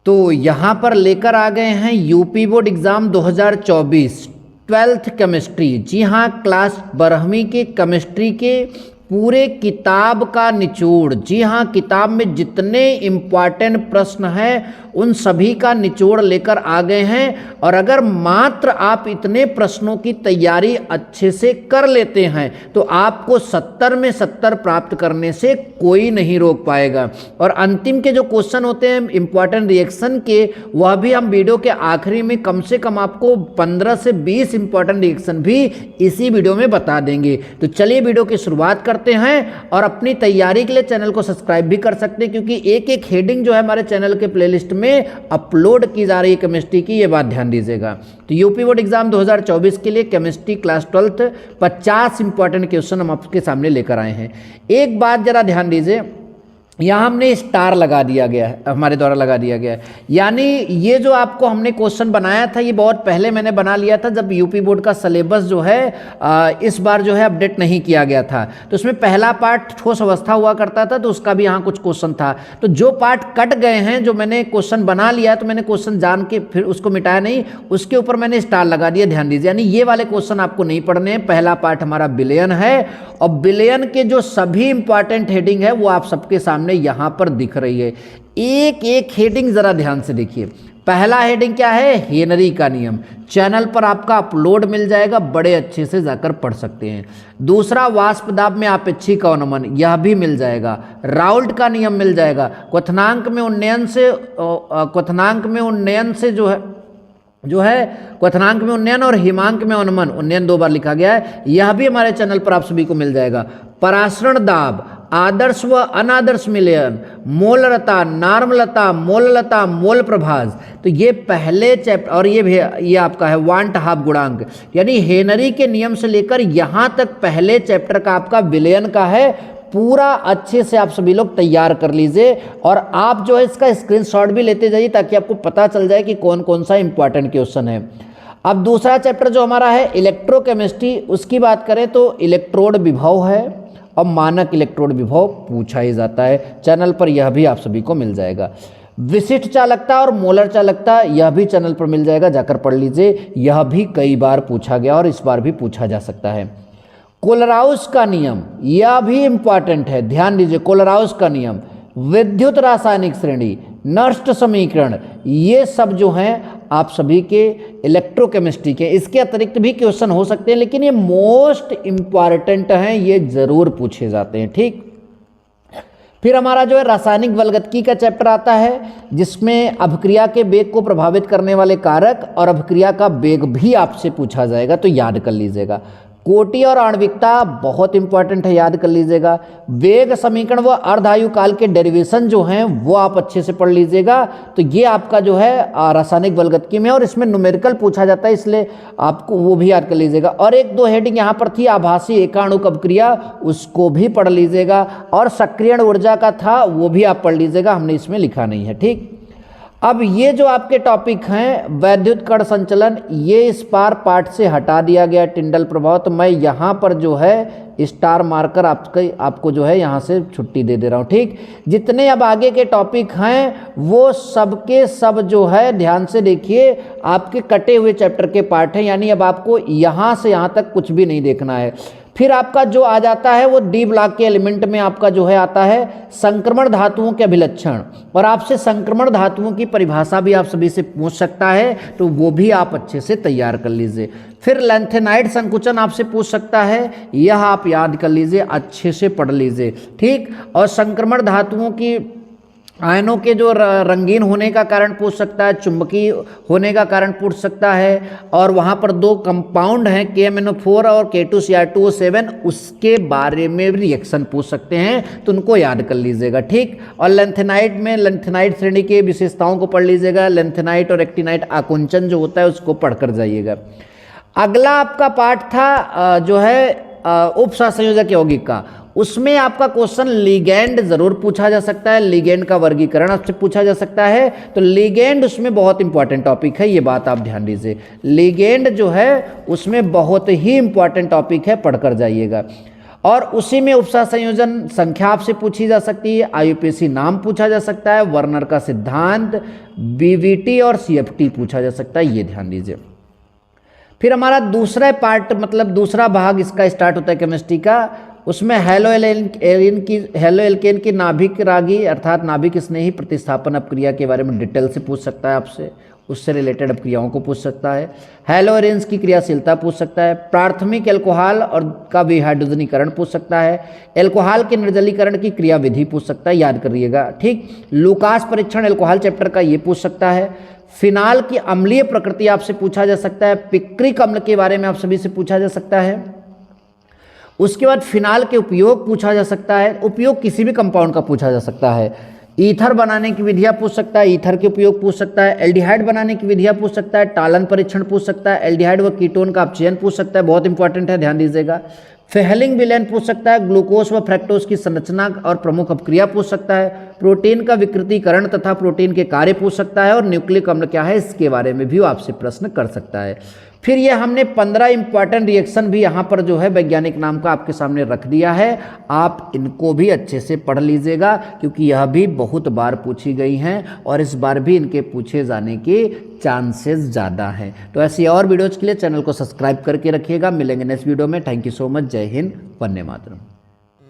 तो यहाँ पर लेकर आ गए हैं UP board exam 2024 twelfth chemistry. जी हाँ, क्लास 12वीं के केमिस्ट्री के पूरे किताब का निचोड़। जी हाँ, किताब में जितने इम्पॉर्टेंट प्रश्न हैं उन सभी का निचोड़ लेकर आ गए हैं। और अगर मात्र आप इतने प्रश्नों की तैयारी अच्छे से कर लेते हैं तो आपको 70 में 70 प्राप्त करने से कोई नहीं रोक पाएगा। और अंतिम के जो क्वेश्चन होते हैं इम्पॉर्टेंट रिएक्शन के, वह भी हम वीडियो के आखिरी में कम से कम आपको 15 से 20 इम्पॉर्टेंट रिएक्शन भी इसी वीडियो में बता देंगे। तो चलिए वीडियो की शुरुआत करते हैं। और अपनी तैयारी के लिए चैनल को सब्सक्राइब भी कर सकते हैं, क्योंकि एक एक हेडिंग जो है हमारे चैनल के प्लेलिस्ट में अपलोड की जा रही है केमिस्ट्री की, ये बात ध्यान दीजिएगा। तो यूपी बोर्ड एग्जाम 2024 के लिए केमिस्ट्री क्लास 12 50 इंपॉर्टेंट क्वेश्चन हम आपके सामने लेकर आए हैं। एक बात जरा ध्यान दीजिए, यहाँ हमने स्टार लगा दिया गया है, हमारे द्वारा लगा दिया गया है। यानी ये जो आपको हमने क्वेश्चन बनाया था ये बहुत पहले मैंने बना लिया था, जब यूपी बोर्ड का सिलेबस जो है इस बार जो है अपडेट नहीं किया गया था। तो उसमें पहला पार्ट ठोस अवस्था हुआ करता था, तो उसका भी यहाँ कुछ क्वेश्चन था। तो जो पार्ट कट गए हैं, जो मैंने क्वेश्चन बना लिया तो मैंने क्वेश्चन जान के फिर उसको मिटाया नहीं, उसके ऊपर मैंने स्टार लगा दिया। ध्यान दीजिए, यानी ये वाले क्वेश्चन आपको नहीं पढ़ने हैं। पहला पार्ट हमारा बिलियन है और बिलियन के जो सभी इंपॉर्टेंट हेडिंग है वो आप सबके सामने यहां पर दिख रही है। एक एक हेडिंग जरा ध्यान से देखिए। पहला हेडिंग क्या है? हेनरी का नियम। चैनल पर आपका अपलोड मिल जाएगा, बड़े अच्छे से जाकर पढ़ सकते हैं। दूसरा, वाष्प दाब में आपेक्षिक अवनमन, यह भी मिल जाएगा। राउल्ट का नियम मिल जाएगा। क्वथनांक में उन्नयन से जो है क्वथनांक में उन्नयन और हिमांक में अवनमन, उन्नयन 2 बार लिखा गया है, यह भी हमारे चैनल पर आप सभी को मिल जाएगा। परासरण दाब, आदर्श व अनादर्श मिलयन, मोलरता, नार्मलता, मोललता, मोल प्रभाज, तो ये पहले चैप्टर। और ये आपका है वांट हाफ गुणांक, यानी हेनरी के नियम से लेकर यहाँ तक पहले चैप्टर का आपका विलयन का है। पूरा अच्छे से आप सभी लोग तैयार कर लीजिए और आप जो है इसका स्क्रीनशॉट भी लेते जाइए, ताकि आपको पता चल जाए कि कौन कौन सा इंपॉर्टेंट क्वेश्चन है। अब दूसरा चैप्टर जो हमारा है इलेक्ट्रोकेमिस्ट्री, उसकी बात करें तो इलेक्ट्रोड विभव है और मानक इलेक्ट्रोड विभव पूछा ही जाता है। चैनल पर यह भी आप सभी को मिल जाएगा। विशिष्ट चालकता और मोलर चालकता, यह भी चैनल पर मिल जाएगा, जाकर पढ़ लीजिए। यह भी कई बार पूछा गया और इस बार भी पूछा जा सकता है। कोलराउस का नियम, यह भी इंपॉर्टेंट है, ध्यान दीजिए। कोलराउस का नियम, विद्युत रासायनिक श्रेणी, नष्ट समीकरण, ये सब जो हैं आप सभी के इलेक्ट्रोकेमिस्ट्री के। इसके अतिरिक्त भी क्वेश्चन हो सकते हैं, लेकिन ये मोस्ट इंपॉर्टेंट हैं, ये जरूर पूछे जाते हैं। ठीक, फिर हमारा जो है रासायनिक बलगतकी का चैप्टर आता है, जिसमें अभिक्रिया के वेग को प्रभावित करने वाले कारक और अभिक्रिया का वेग भी आपसे पूछा जाएगा, तो याद कर लीजिएगा। कोटि और आणविकता बहुत इंपॉर्टेंट है, याद कर लीजिएगा। वेग समीकरण व अर्धायु काल के डेरिवेशन जो हैं वो आप अच्छे से पढ़ लीजिएगा। तो ये आपका जो है रासायनिक बलगतकी में, और इसमें न्यूमेरिकल पूछा जाता है, इसलिए आपको वो भी याद कर लीजिएगा। और एक दो हेडिंग यहाँ पर थी, आभासी एकाणुक अपक्रिया, उसको भी पढ़ लीजिएगा। और सक्रियण ऊर्जा का था, वो भी आप पढ़ लीजिएगा, हमने इसमें लिखा नहीं है। ठीक, अब ये जो आपके टॉपिक हैं वैद्युत कण संचलन, ये इस बार पार्ट से हटा दिया गया टिंडल प्रभाव, तो मैं यहाँ पर जो है स्टार मार्कर आपको जो है यहाँ से छुट्टी दे दे रहा हूँ। ठीक, जितने अब आगे के टॉपिक हैं वो सब के सब जो है ध्यान से देखिए, आपके कटे हुए चैप्टर के पार्ट हैं, यानी अब आपको यहाँ से यहाँ तक कुछ भी नहीं देखना है। फिर आपका जो आ जाता है वो डी ब्लॉक के एलिमेंट में आपका जो है आता है संक्रमण धातुओं के अभिलक्षण, और आपसे संक्रमण धातुओं की परिभाषा भी आप सभी से पूछ सकता है, तो वो भी आप अच्छे से तैयार कर लीजिए। फिर लैंथेनाइड संकुचन आपसे पूछ सकता है, यह आप याद कर लीजिए, अच्छे से पढ़ लीजिए। ठीक, और संक्रमण धातुओं की आयनों के जो रंगीन होने का कारण पूछ सकता है, चुंबकीय होने का कारण पूछ सकता है, और वहाँ पर 2 कंपाउंड हैं KMnO4 और K2Cr2O7, उसके बारे में भी रिएक्शन पूछ सकते हैं, तो उनको याद कर लीजिएगा। ठीक, और लेंथेनाइट में लेंथेनाइट श्रेणी के विशेषताओं को पढ़ लीजिएगा। लेंथेनाइट और एक्टिनाइट आकुंचन जो होता है उसको पढ़कर जाइएगा। अगला आपका पार्ट था जो है उपसहसंयोजक यौगिक का, उसमें आपका क्वेश्चन लिगेंड जरूर पूछा जा सकता है, लिगेंड का वर्गीकरण आपसे पूछा जा सकता है, तो लिगेंड उसमें बहुत इंपॉर्टेंट टॉपिक है, ये बात आप ध्यान दीजिए। लिगेंड जो है उसमें बहुत ही इंपॉर्टेंट टॉपिक है, पढ़कर जाइएगा। और उसी में उपसह संयोजन संख्या आपसे पूछी जा सकती है, आईयूपीएसी नाम पूछा जा सकता है, वर्नर का सिद्धांत, बीवीटी और सीएफटी पूछा जा सकता है, ये ध्यान दीजिए। फिर हमारा दूसरा पार्ट मतलब दूसरा भाग इसका स्टार्ट होता है केमिस्ट्री का, उसमें हेलो एल्केन की नाभिक रागी अर्थात नाभिक स्नेही प्रतिस्थापन अपक्रिया के बारे में डिटेल से पूछ सकता है आपसे, उससे रिलेटेड अपक्रियाओं को पूछ सकता है। हेलोरेंस की क्रियाशीलता पूछ सकता है, प्राथमिक एल्कोहल और का विहाइड्रोजनीकरण पूछ सकता है, एल्कोहल के निर्जलीकरण की क्रियाविधि पूछ सकता है, याद करिएगा, ठीक। लूकास परीक्षण एल्कोहल चैप्टर का ये पूछ सकता है। फिनाल की अम्लीय प्रकृति आपसे पूछा जा सकता है, पिक्रिक अम्ल के बारे में आप सभी से पूछा जा सकता है। उसके बाद फिनाल के उपयोग पूछा जा सकता है, उपयोग किसी भी कंपाउंड का पूछा जा सकता है। ईथर बनाने की विधियाँ पूछ सकता है, ईथर के उपयोग पूछ सकता है। एल्डिहाइड बनाने की विधियाँ पूछ सकता है, टालन परीक्षण पूछ सकता है। एल्डिहाइड व कीटोन का अपचयन पूछ सकता है, बहुत इंपॉर्टेंट है, ध्यान दीजिएगा। फेहलिंग विलेन पूछ सकता है, ग्लूकोज व फ्रैक्टोज की संरचना और प्रमुख अपक्रिया पूछ सकता है। प्रोटीन का विकृतीकरण तथा प्रोटीन के कार्य पूछ सकता है, और न्यूक्लिक अम्ल क्या है इसके बारे में भी आपसे प्रश्न कर सकता है। फिर ये हमने 15 इंपॉर्टेंट रिएक्शन भी यहाँ पर जो है वैज्ञानिक नाम का आपके सामने रख दिया है, आप इनको भी अच्छे से पढ़ लीजिएगा क्योंकि यह भी बहुत बार पूछी गई हैं और इस बार भी इनके पूछे जाने के चांसेस ज़्यादा हैं। तो ऐसी और वीडियोज़ के लिए चैनल को सब्सक्राइब करके रखिएगा। मिलेंगे नेक्स्ट वीडियो में। Thank you so much. जय हिंद, वंदे मातरम।